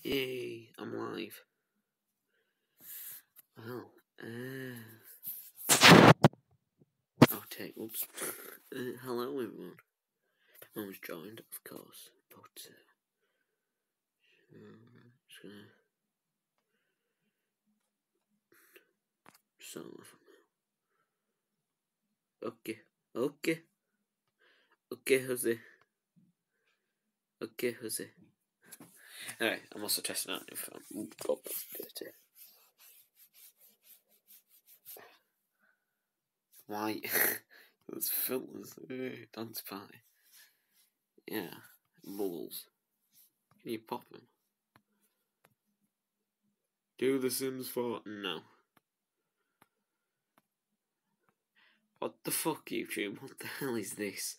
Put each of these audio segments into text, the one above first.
Yay, I'm live. Well, okay, oops. Hello everyone. I was joined, of course, but, just gonna start off. Okay, Jose. Alright, I'm also testing out a new phone. Ooh, God, that's dirty. Why? Those filters. Dance party. Yeah, bubbles. Can you pop them? Do the Sims 4? No. What the fuck, YouTube? What the hell is this?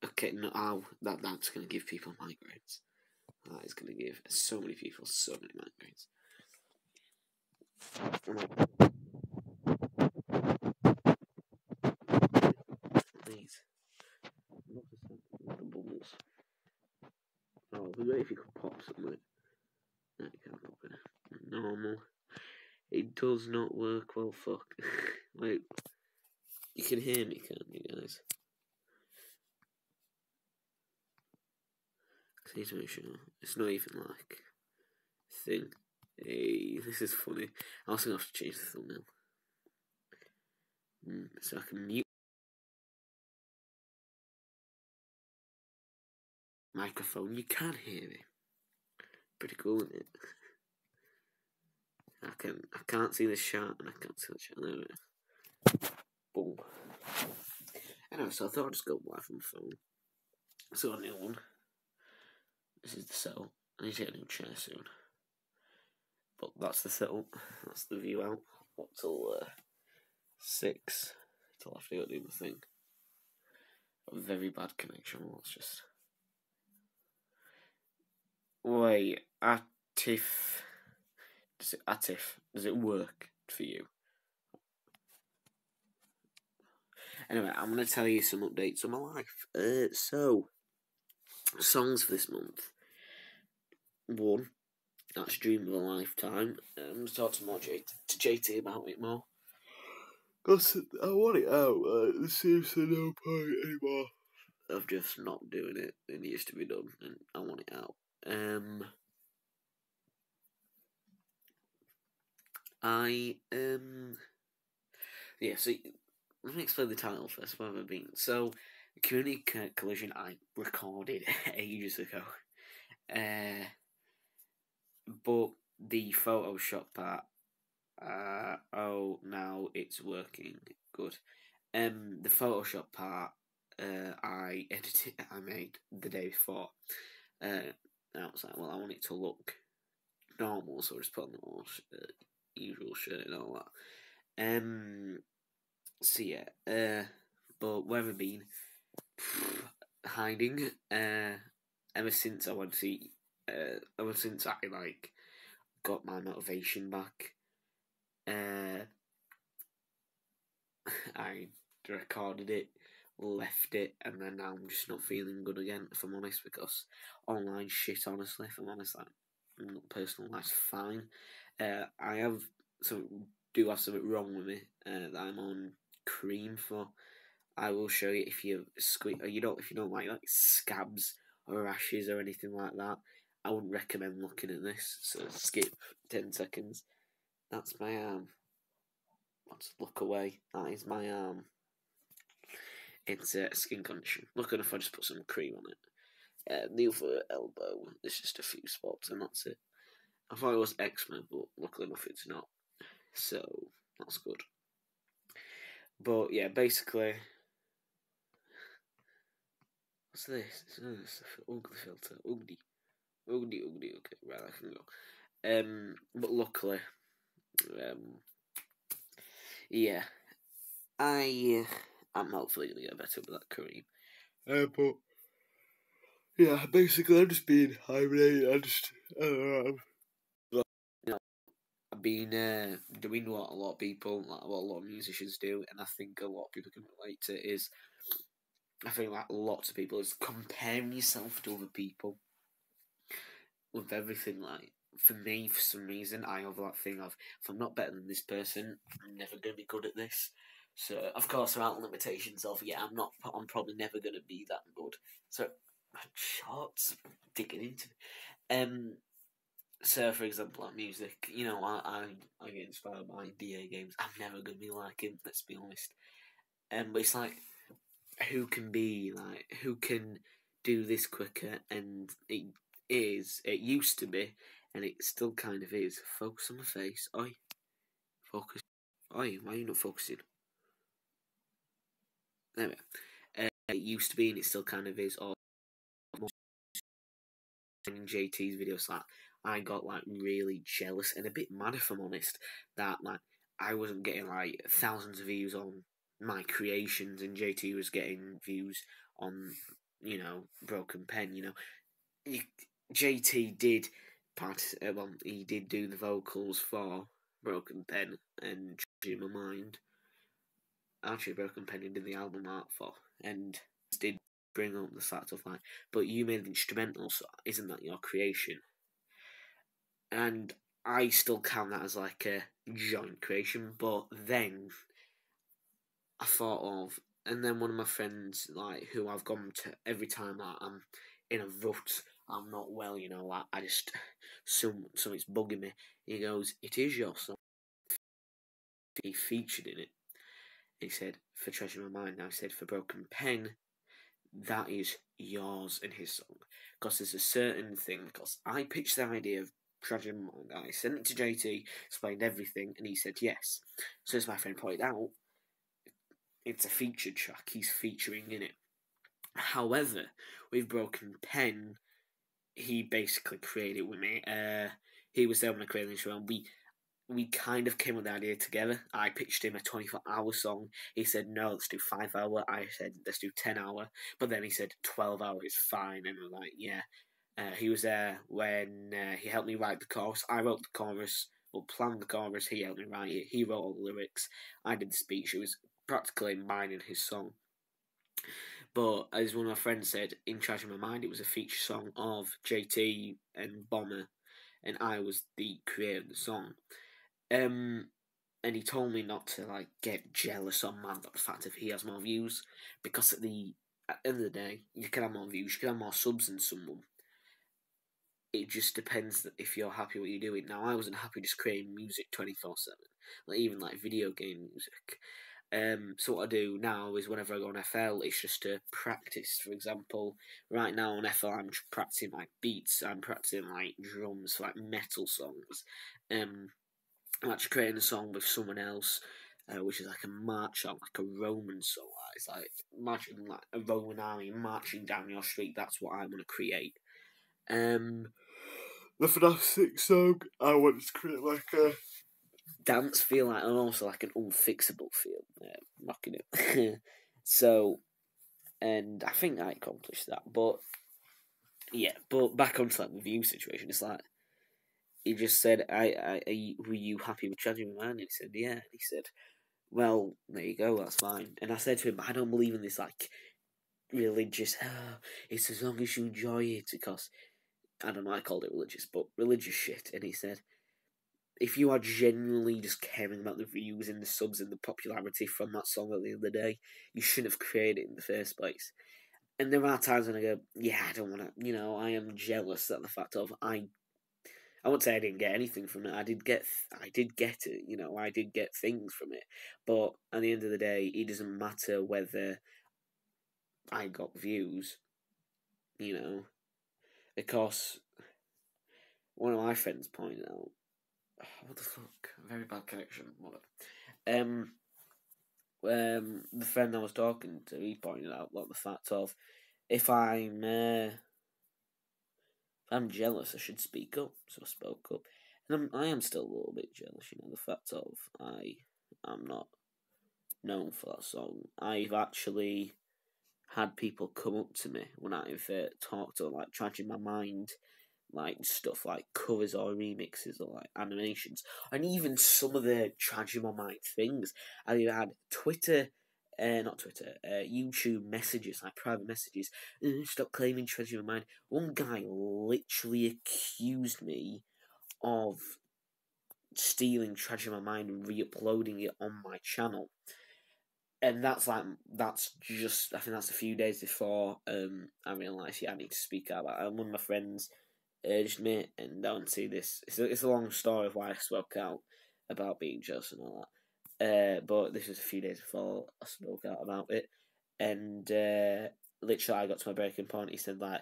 Okay, no, that's gonna give people migraines. That is gonna give so many people so many migraines. Please. The bubbles. Oh, it'd be great if you could pop something. No, you can't pop it. Normal. It does not work well, fuck. Wait. You can hear me, can't you guys? Please make sure. It's not even like thing. Hey, this is funny. I also have to change the thumbnail. So I can mute microphone. You can hear me. Pretty cool, isn't it? I can't see the shot and I can't see the shot. There. Boom. Anyway, so I thought I'd just go live on the phone. So a new one. This is the setup. I need to get a new chair soon. But that's the setup. That's the view out. Up till 6. Till after I got to do the thing. A very bad connection. Let's just. Wait, Atif. Does it work for you? Anyway, I'm going to tell you some updates on my life. So, songs for this month. 1, that's Dream of a Lifetime. I'm going to talk to JT about it more. Because I want it out. There seems to no point anymore of just not doing it. It needs to be done, and I want it out. Yeah, so let me explain the title first. Where have I been? So, Community Collision I recorded ages ago. But the Photoshop part, now it's working good. The Photoshop part, I made the day before. I was like, well, I want it to look normal, so I just put on the usual shirt and all that. So yeah, but where have I been? Hiding. Ever since I went to see, ever since I got my motivation back, I recorded it, left it, and then now I'm just not feeling good again, if I'm honest, because online shit, honestly, if I'm honest, personal life's fine. I have do have something wrong with me, that I'm on cream for. I will show you if you if you don't like scabs or rashes or anything like that. I wouldn't recommend looking at this, so skip 10 seconds. That's my arm. Let's look away. That is my arm. It's a skin condition. Look at if I just put some cream on it. The other elbow, there's just a few spots and that's it. I thought it was eczema, but luckily enough it's not. So, that's good. But yeah, basically, what's this? It's ugly filter. Ugly. Okay, right, I can go. But luckily, yeah, I'm hopefully gonna get better with that cream. But yeah, basically, I'm just being hibernated. I've been doing what a lot of people, what a lot of musicians do, and I think a lot of people can relate to it, is, I think lots of people, is comparing yourself to other people. with everything. Like, for me, for some reason, I have that thing of, if I'm not better than this person, I'm never going to be good at this. So, of course, there are limitations of, I'm probably never going to be that good. So, shorts, digging into it. So, for example, like music, I get inspired by DA games. I'm never going to be like him, let's be honest. But it's like, who can do this quicker, and it used to be, and it still kind of is. Focus on my face. Oi. Focus. Oi, why are you not focusing? Anyway, it used to be, and it still kind of is. Or in JT's videos, like, I got like really jealous and a bit mad, if I'm honest, that like I wasn't getting like thousands of views on my creations, and JT was getting views on Broken Pen. JT did he did do the vocals for Broken Pen and Changing My Mind. Actually, Broken Pen he did the album art for, and did bring up the fact of like, but you made the instrumental, so isn't that your creation? And I still count that as like a joint creation, but then I thought of, and then one of my friends, like, who I've gone to every time like, I'm in a rut, I'm not well, like, I just, something's bugging me. He goes, "It is your song." He featured in it. He said, for Treasure My Mind, now he said, for Broken Pen, that is yours and his song. Because there's a certain thing, because I pitched the idea of Treasure My Mind, I sent it to JT, explained everything, and he said yes. So as my friend pointed out, it's a featured track, he's featuring in it. However, with Broken Pen, he basically created it with me. He was there when I created this one. We kind of came with the idea together. I pitched him a 24-hour song. He said, no, let's do 5-hour. I said, let's do 10-hour. But then he said, 12-hour is fine. And I'm like, yeah. He was there when he helped me write the chorus. I wrote the chorus, planned the chorus. He helped me write it. He wrote all the lyrics. I did the speech. It was practically mine and his song. But as one of my friends said, in Treasure My Mind, it was a feature song of JT and Bomber, and I was the creator of the song. And he told me not to like get jealous or mad at the fact if he has more views, because at the end of the day, you can have more views, you can have more subs than someone. It just depends if you're happy what you're doing. Now, I wasn't happy just creating music 24/7, like even like video game music. So what I do now is whenever I go on FL, it's just to practice. For example, right now on FL, I'm practicing like beats. I'm practicing like drums for like metal songs. I'm actually creating a song with someone else, which is like a march on, like a Roman song. It's like marching like a Roman army marching down your street. That's what I want to create. The FNAF 6 song, I want to create like a dance feel, like, and also like an unfixable feel. Rocking it. So, and I think I accomplished that. But yeah, but back onto like the view situation, it's like he just said, were you happy with Treasure My Mind?" And he said, "Yeah." And he said, "Well, there you go, that's fine." And I said to him, "I don't believe in this like religious. It's as long as you enjoy it," because I don't know, I called it religious, but religious shit. And he said, if you are genuinely just caring about the views and the subs and the popularity from that song at the end of the day, you shouldn't have created it in the first place. And there are times when I go, yeah, I don't want to, I am jealous at the fact of, I won't say I didn't get anything from it. I did get it, I did get things from it. But at the end of the day, it doesn't matter whether I got views, because one of my friends pointed out, what the fuck? Very bad connection. Whatever. The friend I was talking to, he pointed out like the fact of, if I'm jealous, I should speak up. So I spoke up, and I am still a little bit jealous. The fact of I'm not known for that song. I've actually had people come up to me when I've talked or like Treasure My Mind, like stuff like covers or remixes or like animations, and even some of the Treasure My Mind things. I've had Twitter not Twitter, YouTube messages, like private messages. Stop claiming Treasure of Mine. One guy literally accused me of stealing Treasure of Mind and re-uploading it on my channel. And that's just, I think that's a few days before I realised, I need to speak out about it. And one of my friends urged me, and don't see this. It's a long story of why I spoke out about being jealous and all that. But this was a few days before I spoke out about it, and literally I got to my breaking point. He said, like,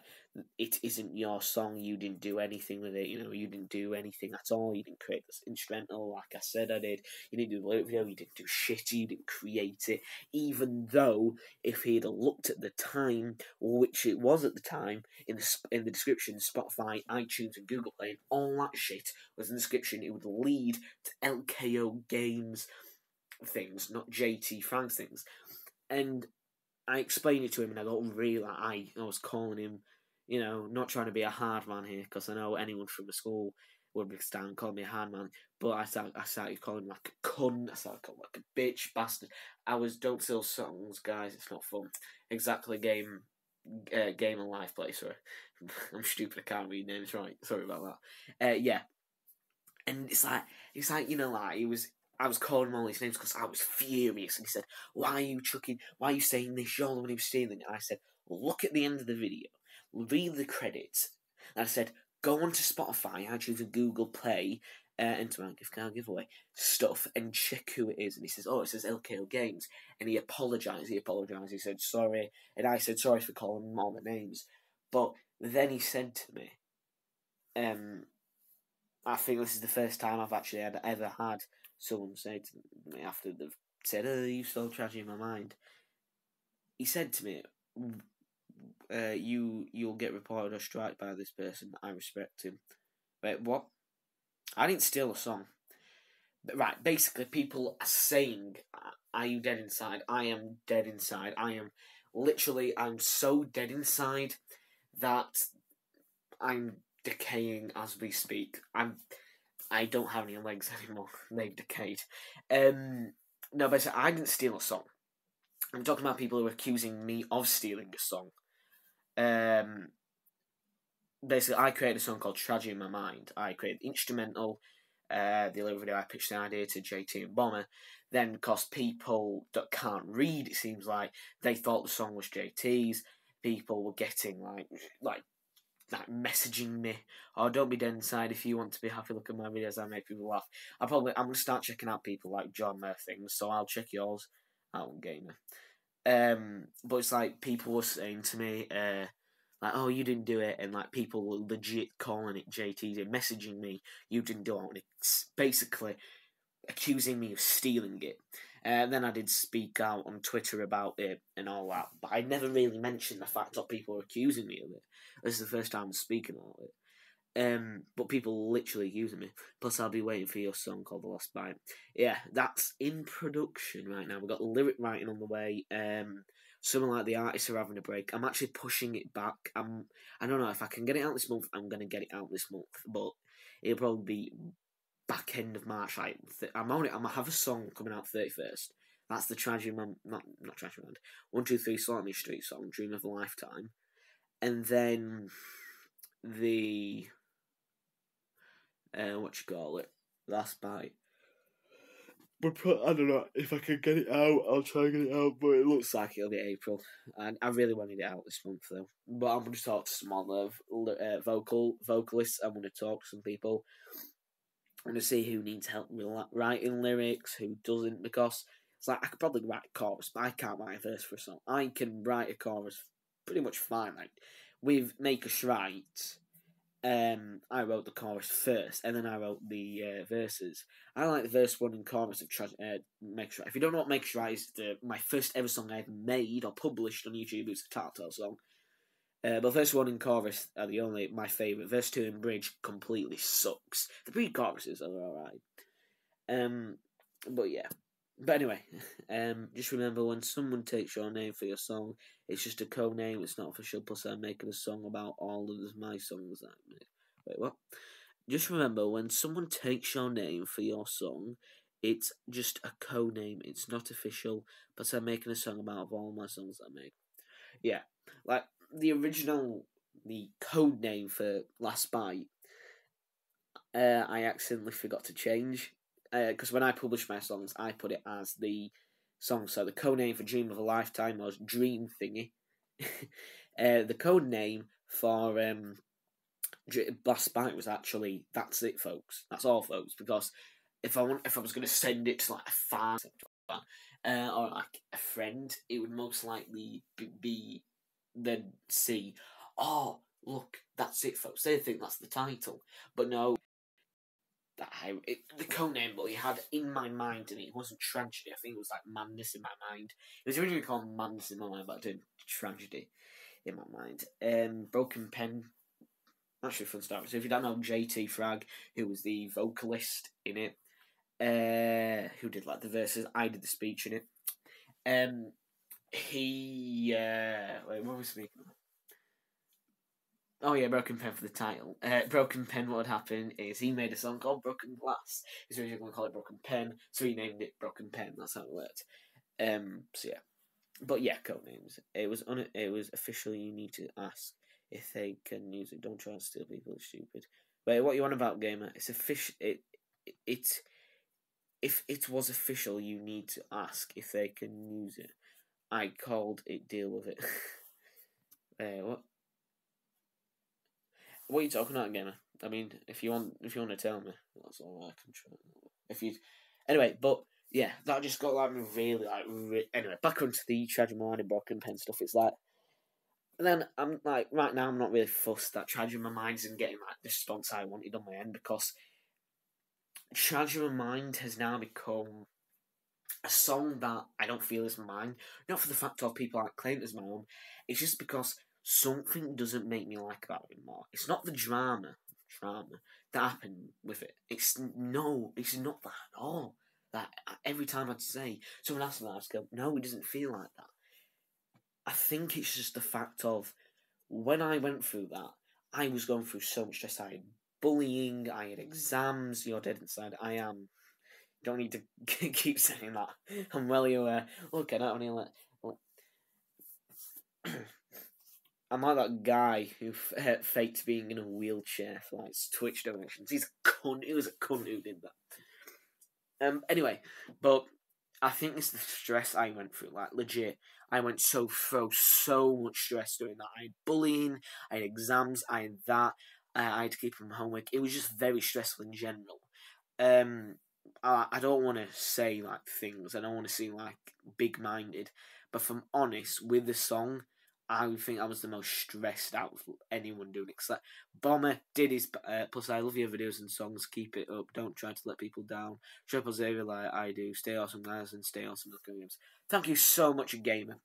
it isn't your song. You didn't do anything with it. You didn't do anything at all. You didn't create this instrumental like I said I did. You didn't do the lyric video. You didn't do shit. You didn't create it. Even though if he'd looked at the time, which it was at the time, in the description, Spotify, iTunes, and Google Play, and all that shit was in the description, it would lead to LKO Games things, not JT Franks things. And I explained it to him, and I got really, I was calling him, not trying to be a hard man here, because I know anyone from the school would be standing calling me a hard man, but I started calling him like a cunt, I started calling him like a bitch, bastard. Don't steal songs, guys, it's not fun. Exactly, game and life play, sorry. I'm stupid, I can't read names right, sorry about that. Yeah. And it's like, I was calling him all these names because I was furious. And he said, why are you saying this? You're the one who's stealing it. And I said, look at the end of the video. Read the credits. And I said, go onto Spotify, iTunes, and Google Play, enter my gift card giveaway stuff, and check who it is. And he says, it says LKO Games. And he apologised. He said, sorry. And I said, sorry for calling him all the names. But then he said to me, I think this is the first time I've actually ever had someone say to me after they've said, you stole Tragedy in My Mind. He said to me, you'll get reported or striked by this person. I respect him. Wait, what? I didn't steal a song. But, right, basically people are saying, are you dead inside? I am dead inside. I'm so dead inside that I'm decaying as we speak. I don't have any legs anymore. They've decayed. No, basically, I didn't steal a song. I'm talking about people who are accusing me of stealing a song. Basically, I created a song called Tragedy in My Mind. I created the instrumental, the lyric video, I pitched the idea to JT and Bomber. Then, because people that can't read, it seems like, they thought the song was JT's. People were getting, like messaging me, don't be dead inside if you want to be happy. Look at my videos, I make people laugh. I'm gonna start checking out people like John things, so I'll check yours out on Gamer. But it's like people were saying to me, like, you didn't do it, and like people were legit calling it JT's and messaging me, you didn't do it, and it's basically accusing me of stealing it. And then I did speak out on Twitter about it and all that, but I never really mentioned the fact that people were accusing me of it. This is the first time I'm speaking about it. But people literally accusing me. Plus, I'll be waiting for your song called The Lost Bite. Yeah, that's in production right now. We've got lyric writing on the way. Something like the artists are having a break. I'm actually pushing it back. I don't know if I can get it out this month. I'm gonna get it out this month, but it'll probably be back end of March. I'm gonna have a song coming out 31st. That's the Tragedy Man, not Tragedy Man. 123 Slaughter Me Street song, Dream of a Lifetime, and then the Last Bite. But I don't know if I can get it out. I'll try and get it out, but it looks like it'll be April, and I really wanted it out this month though. But I'm going to talk to some other vocalists. I'm going to talk to some people. I'm going to see who needs help with writing lyrics, who doesn't, because it's like I could probably write a chorus, but I can't write a verse for a song. I can write a chorus pretty much fine. Like with Make Us Right, I wrote the chorus first, and then I wrote the verses. I like the verse one and chorus of Make Us Right. If you don't know what Make Us Right is, my first ever song I ever made or published on YouTube. It's a Tartar song. But verse 1 and chorus are my favourite. Verse 2 and bridge completely sucks. The pre-choruses are alright. But yeah. But anyway, just remember, when someone takes your name for your song, it's just a code name, it's not official. Plus, I'm making a song about all of my songs that I made. Wait, what? Just remember, when someone takes your name for your song, It's just a code name. It's not official. But I'm making a song about all my songs I make. Yeah, like the code name for Last Bite, I accidentally forgot to change. Because when I published my songs, I put it as the song. So the code name for Dream of a Lifetime was Dream Thingy. The code name for Last Bite was actually That's It, folks. That's all, folks. Because if I was going to send it to like a fan or like a friend, it would most likely be then see, oh look, that's it, folks. They think that's the title, but no. The code name that he had in my mind, and it wasn't Tragedy. I think it was like Madness in my mind. It was originally called Madness in my mind, but I did Tragedy in my mind. Broken Pen, actually fun story. So if you don't know JT Frag, who was the vocalist in it, who did like the verses, I did the speech in it. Wait, what was speaking about? Oh yeah, Broken Pen for the title. Broken Pen, what would happen is he made a song called Broken Glass. He's originally going to call it Broken Pen, so he named it Broken Pen. That's how it worked. So yeah, but yeah, code names. It was official. You need to ask if they can use it. Don't try and steal people. It's stupid. Wait, what you on about, gamer? It's official. If it was official, you need to ask if they can use it. I called it. Deal with it. What? What are you talking about, gamer? I mean, if you want to tell me, that's all I can try. Anyway, but yeah, that just got like really anyway, back onto the Tragedy and Broken Pen stuff. It's like, and then I'm like, right now I'm not really fussed that Tragedy My Mind isn't getting like the response I wanted on my end, because Tragedy My Mind has now become a song that I don't feel is mine. Not for the fact of people aren't claiming it as my own. It's just because something doesn't make me like about it anymore. It's not the drama that happened with it. It's not that at all. That every time I'd say, someone asks me that, I'd go, no, it doesn't feel like that. I think it's just the fact of, when I went through that, I was going through so much stress. I had bullying, I had exams. You're dead inside. I am. Don't need to keep saying that. I'm well aware. Look, I don't want to I'm like that guy who faked being in a wheelchair for like Twitch donations. He's a cunt. He was a cunt who did that. Anyway, but I think it's the stress I went through. Like, legit, I went through so much stress doing that. I had bullying, I had exams, I had that. I had to keep from homework. It was just very stressful in general. I don't want to say like things. I don't want to seem like big-minded. But if I'm honest, with the song, I think I was the most stressed out of anyone doing it. Cause like, Bomber did his. Plus, I love your videos and songs. Keep it up. Don't try to let people down. Triple Xavier like I do. Stay awesome, guys, and stay awesome, games. Thank you so much, gamer.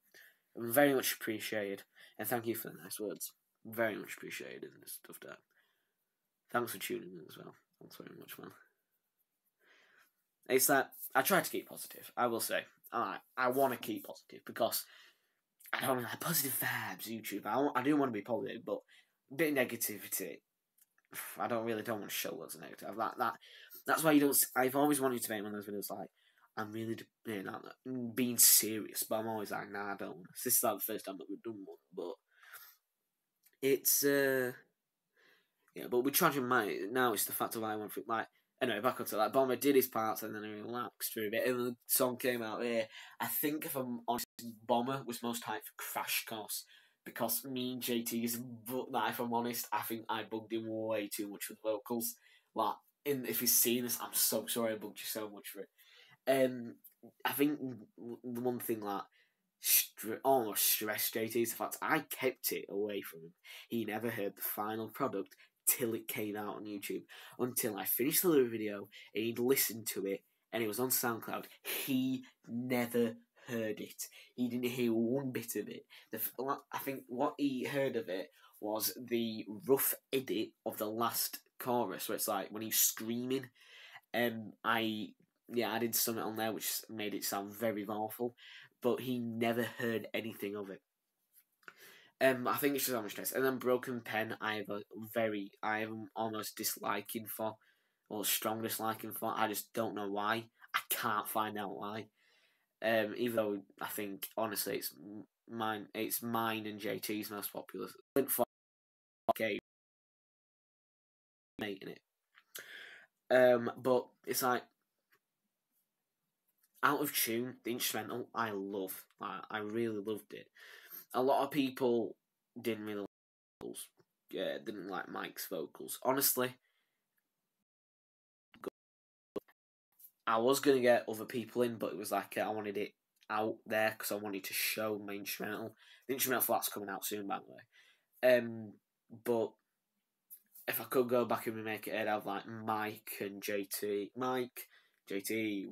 Very much appreciated, and thank you for the nice words. Very much appreciated and stuff like that. Thanks for tuning in as well. Thanks very much, man. It's that I try to keep positive. I will say, I want to keep positive because I don't like positive vibes. YouTube. I do want to be positive, but a bit of negativity. I don't want to show loads of negative. That's why you don't. I've always wanted to make one of those videos like, I'm really being serious, but I'm always like, nah, I don't. This is like the first time that we've done one, but it's yeah. But with Tragic Mind, now it's the fact of I went through like. Anyway, back onto that. Bomber did his parts and then he relaxed through a bit. And the song came out here. I think, if I'm honest, Bomber was most hyped for Crash Course. Because me and JT, if I'm honest, I think I bugged him way too much with vocals. Like, if he's seen this, I'm so sorry I bugged you so much for it. I think the one thing that almost stressed JT is the fact I kept it away from him. He never heard the final product till it came out on YouTube, until I finished the lyric video and he'd listened to it and it was on SoundCloud. He never heard it. He didn't hear one bit of it. I think what he heard of it was the rough edit of the last chorus, where it's like when he's screaming. I did something on there which made it sound very awful, but he never heard anything of it. I think it's just how much stress. And then Broken Pen, I am almost disliking for, or strong disliking for. I just don't know why. I can't find out why. Even though I think honestly it's mine and JT's most popular. Went for okay, making it. But it's like out of tune. The instrumental I love. I really loved it. A lot of people didn't really like vocals. Yeah, didn't like Mike's vocals. Honestly, I was gonna get other people in, but it was like I wanted it out there because I wanted to show my instrumental. The instrumental for that's coming out soon, by the way. But if I could go back and remake it, I'd have like Mike, JT,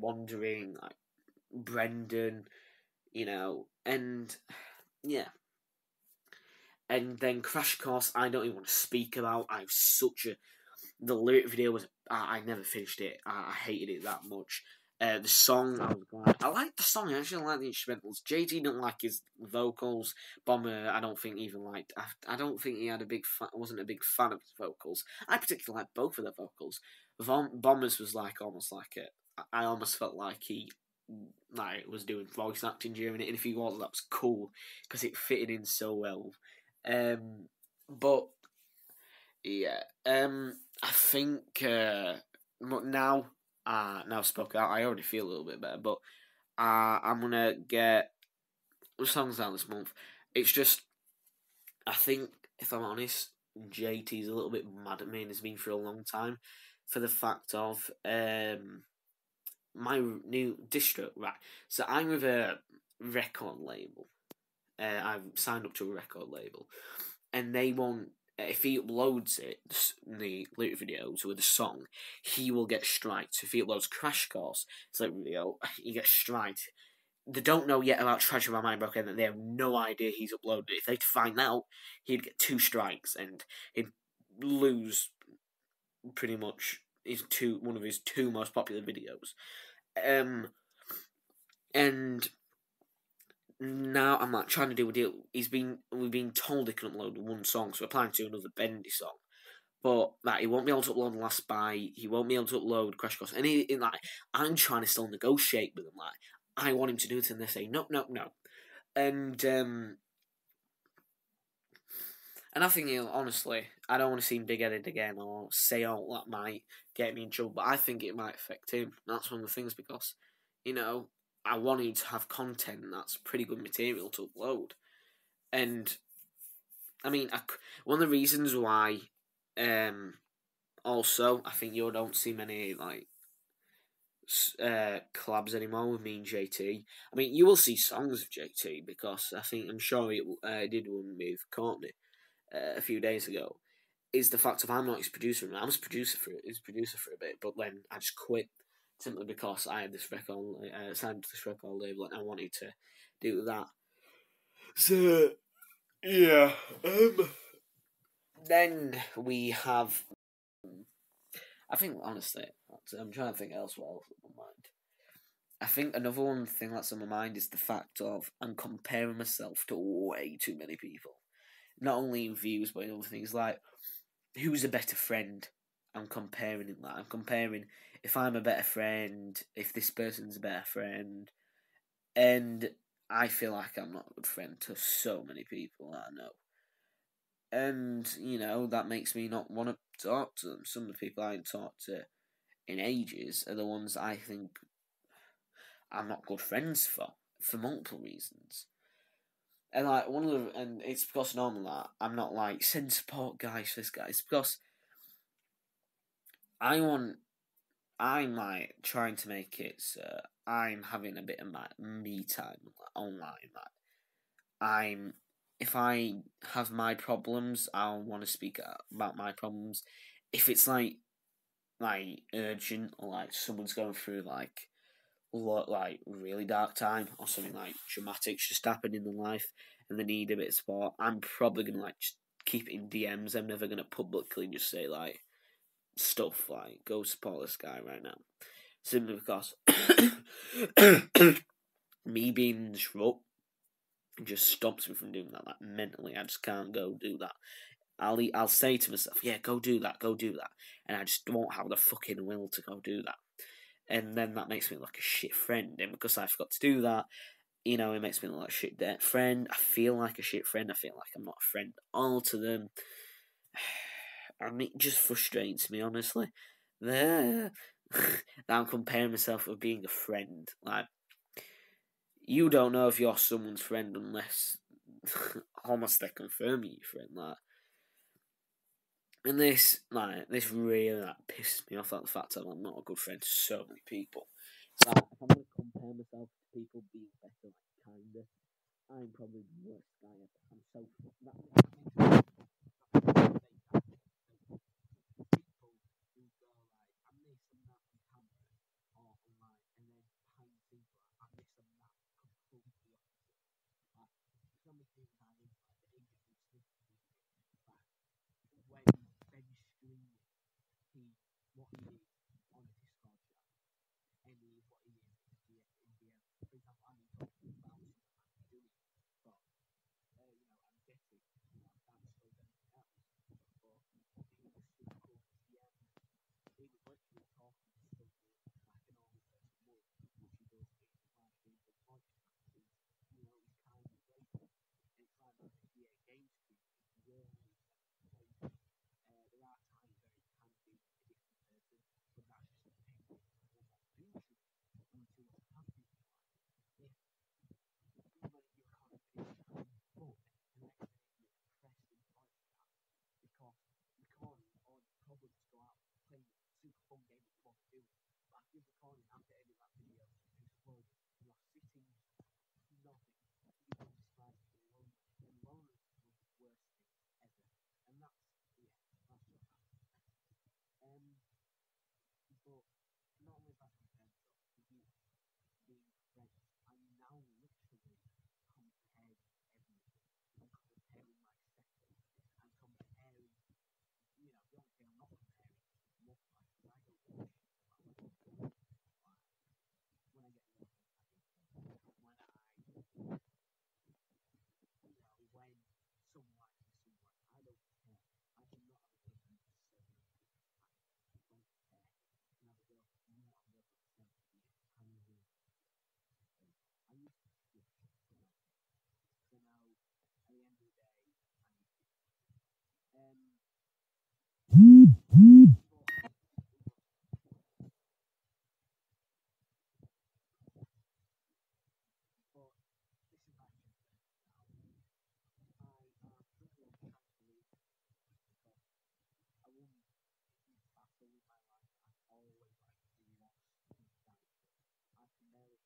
Wandering, like Brendan, and yeah. And then Crash Course, I don't even want to speak about. The lyric video was I never finished it. I hated it that much. The song, I liked the song. I actually like the instrumentals. JT didn't like his vocals. Bomber, I don't think even liked. I don't think he had wasn't a big fan of his vocals. I particularly liked both of their vocals. Bombers was almost like it. I almost felt like he was doing voice acting during it, and if he was, that was cool because it fitted in so well. But yeah, I think now I've spoken out, I already feel a little bit better. But I'm gonna get songs out this month. It's just I think if I'm honest, JT's a little bit mad at me and has been for a long time for the fact of my new distro. Right, so I'm with a record label. I've signed up to a record label, and they want if he uploads the lyric videos with the song, he will get striked. If he uploads Crash Course, it's like video, he gets striked. They don't know yet about Treasure My Mind Broken, and they have no idea he's uploaded it. If they find out, he'd get 2 strikes, and he'd lose pretty much one of his 2 most popular videos. And now I'm trying to do a deal. We've been told he can upload 1 song, so we're planning to do another Bendy song. But he won't be able to upload Last Bite. He won't be able to upload Crash Course. And I'm trying to still negotiate with him. I want him to do it, and they say no. And I think honestly, I don't want to seem big-headed again or say that might get me in trouble. But I think it might affect him. That's one of the things because, I want him to have content that's pretty good material to upload. And I mean, one of the reasons why, also, I think you don't see many collabs anymore with me and JT. I mean, you will see songs of JT because I'm sure he did one with Courtney a few days ago. Is the fact of I'm not his producer. I was his producer for a bit, but then I just quit simply because I had this record signed to this record label and I wanted to do that. So yeah. Then we have. I think honestly, I'm trying to think what else on my mind. I think another one thing that's on my mind is the fact of I'm comparing myself to way too many people. Not only in views, but in other things like who's a better friend. I'm comparing it. I'm comparing if I'm a better friend, if this person's a better friend, and I feel like I'm not a good friend to so many people that I know. And, that makes me not want to talk to them. Some of the people I haven't talked to in ages are the ones I think I'm not good friends for multiple reasons. And and it's because normally I'm not send support guys for this guy. It's because I'm trying to make it so I'm having a bit of my me time online. If I have my problems, I'll want to speak about my problems. If it's urgent or someone's going through really dark time or something dramatic's just happened in their life and they need a bit of support, I'm probably gonna just keep it in DMs. I'm never gonna publicly just say stuff go support this guy right now, simply because me being disrupted just stops me from doing that. Mentally, I just can't go do that. I'll say to myself, yeah, go do that, and I just won't have the fucking will to go do that. and then that makes me look like a shit friend. And because I forgot to do that, it makes me look like a shit friend. I feel like a shit friend. I feel like I'm not a friend at all to them. And it just frustrates me, honestly. That I'm comparing myself with being a friend. Like, you don't know if you're someone's friend unless almost they confirm you're your friend. Like, and this really pisses me off. Like the fact that I'm not a good friend to so many people. It's like, if I'm gonna compare myself to people being better, like kinder, I'm probably the worst guy ever. I'm so that people who go like, I miss them that on camera or online, and then behind the scenes, like, I miss them that completely opposite. Like, so many things I live like the age of Smith, like when Ben streaming, what he is on a Discord chat, and he is what he is in the end. For example, I'm talking about something I'm doing, but I'm getting, that's still anything else. But he was super cool at the end. He was literally talking to stuff like a normal person would, which he does in live streams and podcasts. He's kind of playful. And it's like that games stream is really playful. There are times where he can be a different person, but that's just the thing. Until what's happening in life. If even if you're kind of feeling book, the next minute you're depressed and voice chat because recording or probably just go out playing a super fun game that you want to do. But after you're recording, after editing that video, you upload, you're sitting nothing. You don't describe it as lonely. And loneliness is one of the worst things ever. And that's what happened. But not only that compared to you being friends, I'm now literally comparing everything. I'm comparing my settings. I'm comparing, the only thing I'm not comparing is love life, because I don't give a shit about my love life. Like, when I get love, when when someone likes me, I don't care. I do not have a girlfriend for 7 years. I don't care. I can have a girlfriend, you have a girlfriend for 7 years. I really I used to skip shit, so now at the end of the day, I need to. But this is my now. I am struggling to believe because I wouldn't battle with my life. I've always liked to be lost in character. I can never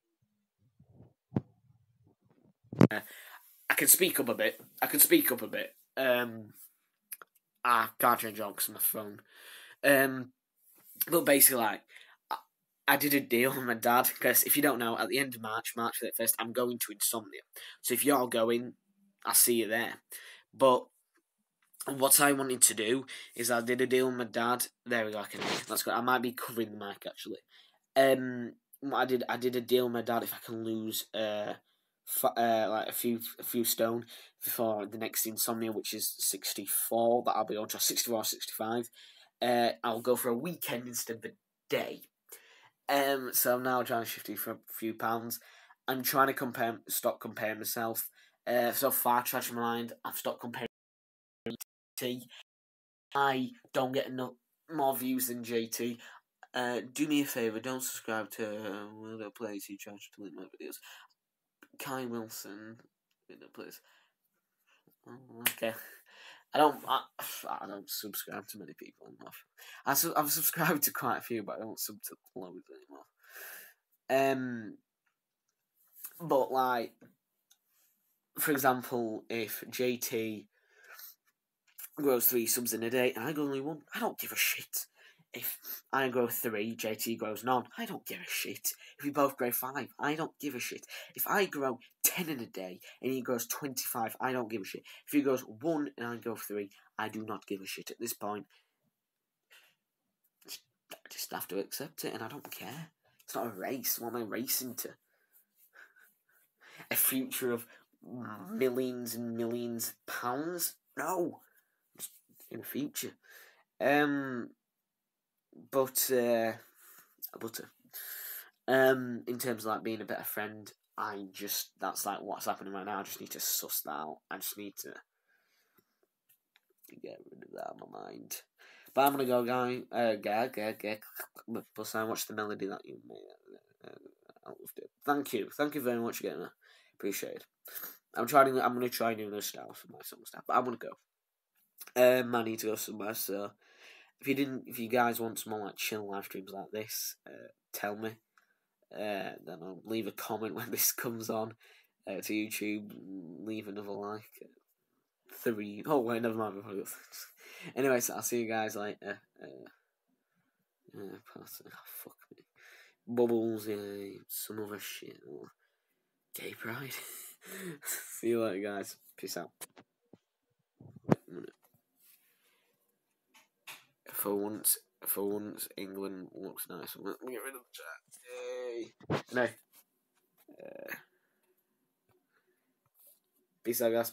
I can speak up a bit. I can't change on because my phone. But basically, like, I did a deal with my dad because if you don't know, at the end of March 31st, I'm going to Insomnia. So if you're going, I'll see you there. But what I wanted to do is I did a deal with my dad. There we go. That's good. I might be covering the mic actually. I did a deal with my dad if I can lose like a few stone for the next Insomnia, which is 64. That I'll be on to 64, 65. I'll go for a weekend instead of a day. So I'm now trying to shift it for a few pounds. I'm trying to stop comparing myself. So far, trash my mind. I've stopped comparing. JT. I don't get enough more views than JT. Do me a favour, don't subscribe to the place he tries to delete my videos. Kai Wilson, please. Okay. I don't subscribe to many people enough. I've subscribed to quite a few, but I don't sub to loads anymore. But like, for example, if JT grows 3 subs in a day and I grow only 1, I don't give a shit. If I grow 3, JT grows none, I don't give a shit. If we both grow 5, I don't give a shit. If I grow 10 in a day and he grows 25, I don't give a shit. If he grows 1 and I grow 3, I do not give a shit at this point. I just have to accept it and I don't care. It's not a race. What am I racing to? A future of millions and millions of pounds? No. Just in the future. But In terms of like being a better friend, that's like what's happening right now. I just need to suss that out. I just need to get rid of that out of my mind. But I'm gonna go, plus I watched the melody that you made. I loved it. Thank you very much again. Appreciate it. I'm gonna try doing those styles for my summer stuff. But I'm gonna go. I need to go somewhere. So if you guys want some more like chill live streams like this, tell me. Then I'll leave a comment when this comes on to YouTube. Leave another like. 3. Oh wait, never mind. Anyway, so I'll see you guys later. Fuck me. Bubbles, some other shit. Gay pride. See you later, guys. Peace out. For once, England looks nice. Let me get rid of the chat. Hey. No. Peace out, guys.